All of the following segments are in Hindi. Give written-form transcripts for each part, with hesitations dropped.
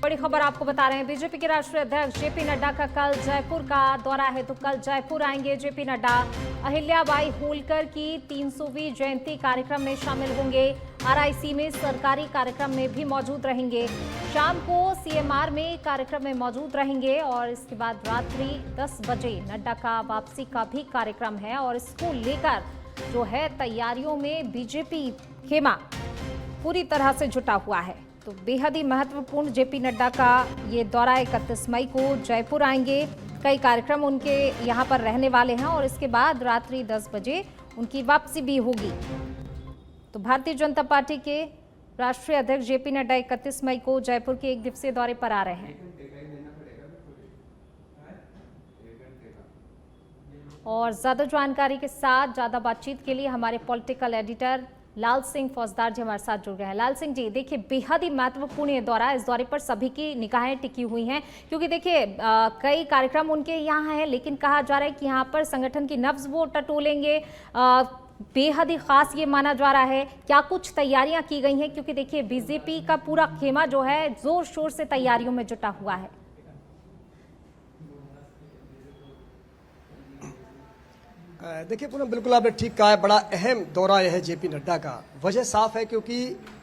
बड़ी खबर आपको बता रहे हैं, बीजेपी के राष्ट्रीय अध्यक्ष जेपी नड्डा का कल जयपुर का दौरा है। तो कल जयपुर आएंगे जेपी नड्डा। अहिल्याबाई होलकर की 300वीं जयंती कार्यक्रम में शामिल होंगे। आरआईसी में सरकारी कार्यक्रम में भी मौजूद रहेंगे। शाम को सीएमआर में कार्यक्रम में मौजूद रहेंगे और इसके बाद रात्रि 10 बजे नड्डा का वापसी का भी कार्यक्रम है। और इसको लेकर जो है तैयारियों में बीजेपी खेमा पूरी तरह से जुटा हुआ है। तो बेहद ही महत्वपूर्ण जेपी नड्डा का ये दौरा 31 मई को जयपुर आएंगे। कई कार्यक्रम उनके यहाँ पर रहने वाले हैं और इसके बाद रात्रि 10 बजे उनकी वापसी भी होगी। तो भारतीय जनता पार्टी के राष्ट्रीय अध्यक्ष जेपी नड्डा 31 मई को जयपुर के 1 दिवसीय दौरे पर आ रहे हैं। और ज्यादा जानकारी के साथ ज्यादा बातचीत के लिए हमारे पॉलिटिकल एडिटर लाल सिंह फौजदार जी हमारे साथ जुड़ गए हैं। लाल सिंह जी, देखिए बेहद ही महत्वपूर्ण ये दौरा, इस दौरे पर सभी की निगाहें टिकी हुई हैं क्योंकि देखिए कई कार्यक्रम उनके यहाँ हैं, लेकिन कहा जा रहा है कि यहाँ पर संगठन की नब्ज वो टटोलेंगे। बेहद ही खास ये माना जा रहा है। क्या कुछ तैयारियां की गई हैं? क्योंकि देखिए बीजेपी का पूरा खेमा जो है जोर शोर से तैयारियों में जुटा हुआ है। देखिए पूनम, बिल्कुल आपने ठीक कहा है, बड़ा अहम दौरा यह है जेपी नड्डा का। वजह साफ है क्योंकि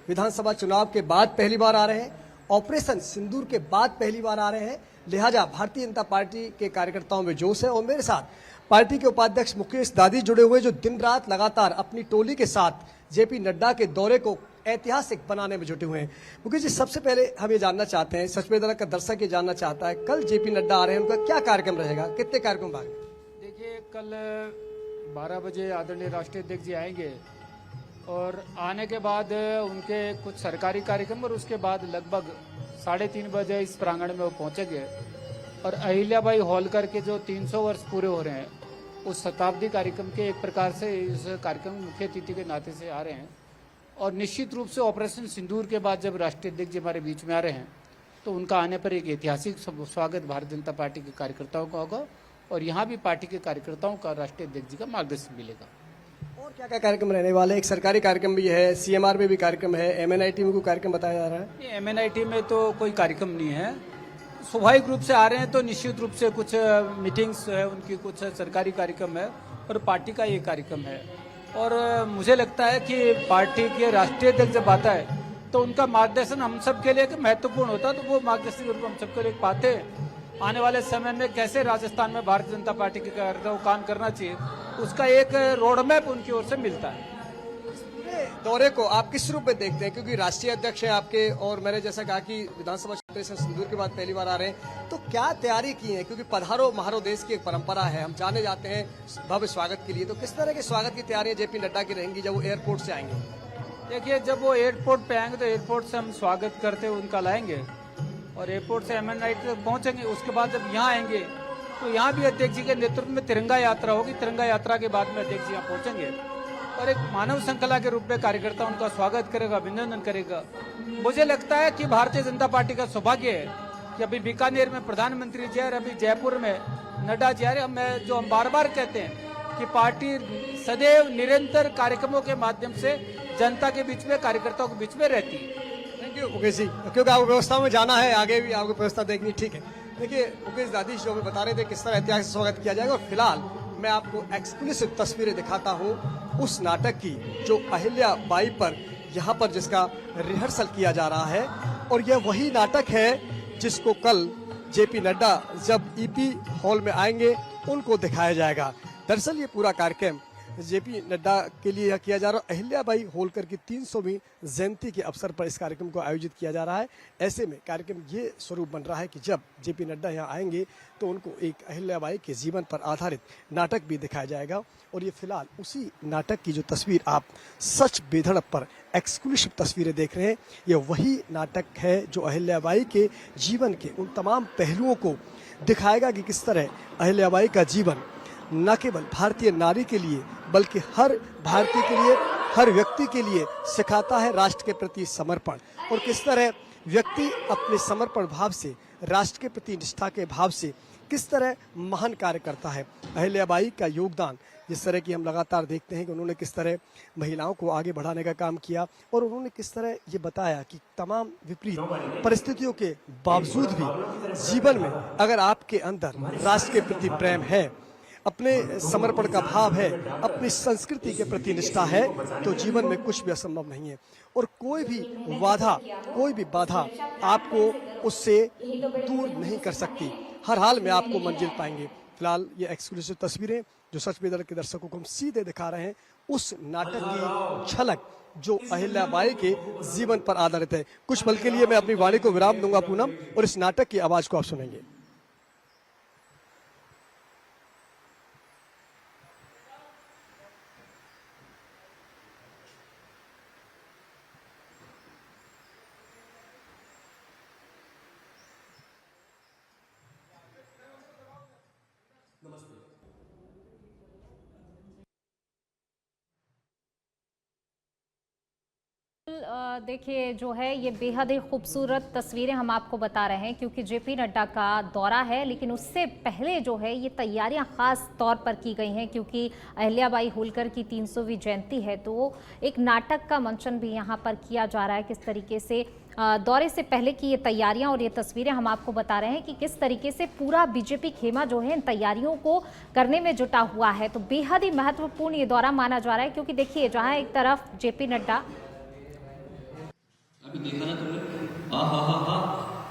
विधानसभा चुनाव के बाद पहली बार आ रहे हैं, ऑपरेशन सिंदूर के बाद पहली बार आ रहे हैं, लिहाजा भारतीय जनता पार्टी के कार्यकर्ताओं में जोश है। और मेरे साथ पार्टी के उपाध्यक्ष मुकेश दादी जुड़े हुए, जो दिन रात लगातार अपनी टोली के साथ जेपी नड्डा के दौरे को ऐतिहासिक बनाने में जुटे हुए हैं। मुकेश जी, सबसे पहले हम ये जानना चाहते हैं, सच में का दर्शक ये जानना चाहता है, कल जेपी नड्डा आ रहे हैं, उनका क्या कार्यक्रम रहेगा, कितने कार्यक्रम भाग? देखिए, कल 12 बजे आदरणीय राष्ट्रीय अध्यक्ष जी आएंगे और आने के बाद उनके कुछ सरकारी कार्यक्रम और उसके बाद लगभग 3:30 बजे इस प्रांगण में वो पहुंचेंगे। और अहिल्याबाई होलकर के जो 300 वर्ष पूरे हो रहे हैं, उस शताब्दी कार्यक्रम के एक प्रकार से इस कार्यक्रम मुख्य अतिथि के नाते से आ रहे हैं। और निश्चित रूप से ऑपरेशन सिंदूर के बाद जब राष्ट्रीय अध्यक्ष जी हमारे बीच में आ रहे हैं तो उनका आने पर एक ऐतिहासिक स्वागत भारतीय जनता पार्टी के कार्यकर्ताओं का होगा और यहाँ भी पार्टी के कार्यकर्ताओं का राष्ट्रीय अध्यक्ष जी का मार्गदर्शन मिलेगा। और क्या क्या कार्यक्रम रहने वाले? एक सरकारी कार्यक्रम भी है, सीएमआर में भी कार्यक्रम है, एमएनआईटी में कोई कार्यक्रम बताया जा रहा है? एमएनआईटी में तो कोई कार्यक्रम नहीं है, स्वाभाविक रूप से आ रहे हैं तो निश्चित रूप से कुछ मीटिंग्स है, उनकी कुछ सरकारी कार्यक्रम है और पार्टी का ये कार्यक्रम है। और मुझे लगता है कि पार्टी के राष्ट्रीय अध्यक्ष जब आता है तो उनका मार्गदर्शन हम सब के लिए महत्वपूर्ण होता है। तो वो मार्गदर्शन के रूप हम सबके लिए पाते हैं। आने वाले समय में कैसे राजस्थान में भारतीय जनता पार्टी के कार्यकर्ताओं को काम करना चाहिए, उसका एक रोड मैप उनकी ओर से मिलता है। दौरे को आप किस रूप में देखते हैं? क्योंकि राष्ट्रीय अध्यक्ष हैं आपके और मैंने जैसा कहा कि विधानसभा क्षेत्र से सिंदूर के बाद पहली बार आ रहे हैं, तो क्या तैयारी की है? क्योंकि पधारो महारो देश की एक परंपरा है, हम जाने जाते हैं भव्य स्वागत के लिए। तो किस तरह के स्वागत की तैयारियां जेपी नड्डा की रहेंगी जब वो एयरपोर्ट से आएंगे? देखिए, जब वो एयरपोर्ट पे आएंगे तो एयरपोर्ट से हम स्वागत करते हुए उनका लाएंगे और एयरपोर्ट से एमएनआईटी तक पहुंचेंगे। उसके बाद जब यहाँ आएंगे तो यहाँ भी अध्यक्ष जी के नेतृत्व में तिरंगा यात्रा होगी। तिरंगा यात्रा के बाद में अध्यक्ष जी यहाँ पहुंचेंगे और एक मानव श्रृंखला के रूप में कार्यकर्ता उनका स्वागत करेगा, अभिनंदन करेगा। मुझे लगता है कि भारतीय जनता पार्टी का सौभाग्य है कि अभी बीकानेर में प्रधानमंत्री जी और अभी जयपुर में नड्डा जी आ रहे हैं। जो हम बार बार कहते हैं कि पार्टी सदैव निरंतर कार्यक्रमों के माध्यम से जनता के बीच में, कार्यकर्ताओं के बीच में रहती है। थैंक यू मुकेश जी, क्योंकि आपको व्यवस्था में जाना है, आगे भी आपको व्यवस्था देखनी, ठीक है। देखिए मुकेश दादी जो हमें बता रहे थे किस तरह ऐतिहासिक स्वागत किया जाएगा। और फिलहाल मैं आपको एक्सक्लूसिव तस्वीरें दिखाता हूँ उस नाटक की जो अहिल्याबाई पर यहाँ पर जिसका रिहर्सल किया जा रहा है। और यह वही नाटक है जिसको कल जेपी नड्डा जब ईपी हॉल में आएंगे उनको दिखाया जाएगा। दरअसल ये पूरा कार्यक्रम जेपी नड्डा के लिए किया जा रहा है। अहिल्याबाई होलकर की 300वीं जयंती के अवसर पर इस कार्यक्रम को आयोजित किया जा रहा है। ऐसे में कार्यक्रम ये स्वरूप बन रहा है कि जब जेपी नड्डा यहाँ आएंगे तो उनको एक अहिल्याबाई के जीवन पर आधारित नाटक भी दिखाया जाएगा। और ये फिलहाल उसी नाटक की जो तस्वीर आप सच बेधड़क पर एक्सक्लूसिव तस्वीरें देख रहे हैं, ये वही नाटक है जो अहिल्याबाई के जीवन के उन तमाम पहलुओं को दिखाएगा कि किस तरह अहिल्याबाई का जीवन न केवल भारतीय नारी के लिए बल्कि हर भारतीय के लिए, हर व्यक्ति के लिए सिखाता है राष्ट्र के प्रति समर्पण। और किस तरह व्यक्ति अपने समर्पण भाव से, राष्ट्र के प्रति निष्ठा के भाव से किस तरह महान कार्य करता है। अहिल्याबाई का योगदान जिस तरह की हम लगातार देखते हैं कि उन्होंने किस तरह महिलाओं को आगे बढ़ाने का काम किया और उन्होंने किस तरह ये बताया कि तमाम विपरीत परिस्थितियों के बावजूद भी जीवन में अगर आपके अंदर राष्ट्र के प्रति प्रेम है, अपने समर्पण का भाव है, अपनी संस्कृति के प्रति निष्ठा है, तो जीवन में कुछ भी असंभव नहीं है और कोई भी बाधा आपको उससे दूर नहीं कर सकती। हर हाल में आपको मंजिल पाएंगे। फिलहाल ये एक्सक्लूसिव तस्वीरें जो सच बेदर के दर्शकों को हम सीधे दिखा रहे हैं उस नाटक की झलक जो अहिल्याबाई के जीवन पर आधारित है। कुछ पल के लिए मैं अपनी वाणी को विराम दूंगा पूनम, और इस नाटक की आवाज को आप सुनेंगे। देखिए जो है ये बेहद ही खूबसूरत तस्वीरें हम आपको बता रहे हैं क्योंकि जेपी नड्डा का दौरा है, लेकिन उससे पहले जो है ये तैयारियां खास तौर पर की गई हैं क्योंकि अहिल्याबाई होलकर की 300वीं जयंती है, तो एक नाटक का मंचन भी यहाँ पर किया जा रहा है। किस तरीके से दौरे से पहले की ये तैयारियां और ये तस्वीरें हम आपको बता रहे हैं कि किस तरीके से पूरा बीजेपी खेमा जो है इन तैयारियों को करने में जुटा हुआ है। तो बेहद ही महत्वपूर्ण ये दौरा माना जा रहा है क्योंकि देखिए जहाँ एक तरफ जेपी नड्डा अभी देखा ना तुमने, हा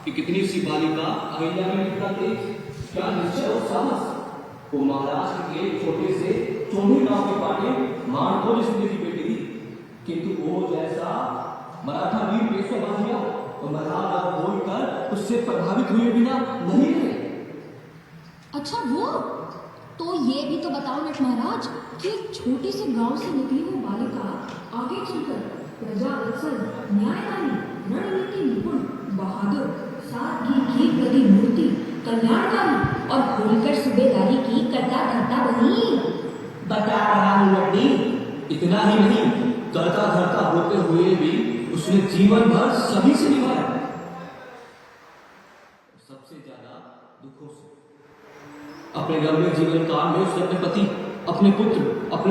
कि कितनी सी बालिका अहिल्या में कितना तेज, क्या निश्चय और साहस। वो महाराष्ट्र के छोटे से चोंडी गांव के पाटे मानकोल स्त्री की बेटी थी, किंतु वो जैसा मराठा वीर पेशवा बन गया और मराठा बोलकर उससे प्रभावित हुए बिना नहीं रहे। अच्छा वो तो ये भी तो बताओ नट महाराज कि एक छोटे से गांव से निकली वो बालिका आगे चलकर प्रजा वत्सल, न्यायवादी, रणनीति निपुण, बहादुर, सादगी की प्रतिमूर्ति, कल्याणकारी और होलकर सूबेदारी की करता धरता बनी। बता रहा हूँ लड्डी, इतना ही नहीं, करता धरता होते हुए भी उसने जीवन भर सभी से निभाया, सबसे ज्यादा दुखों से। अपने लंबे जीवन काल में उसने अपने पति, अपने पुत्र, अपने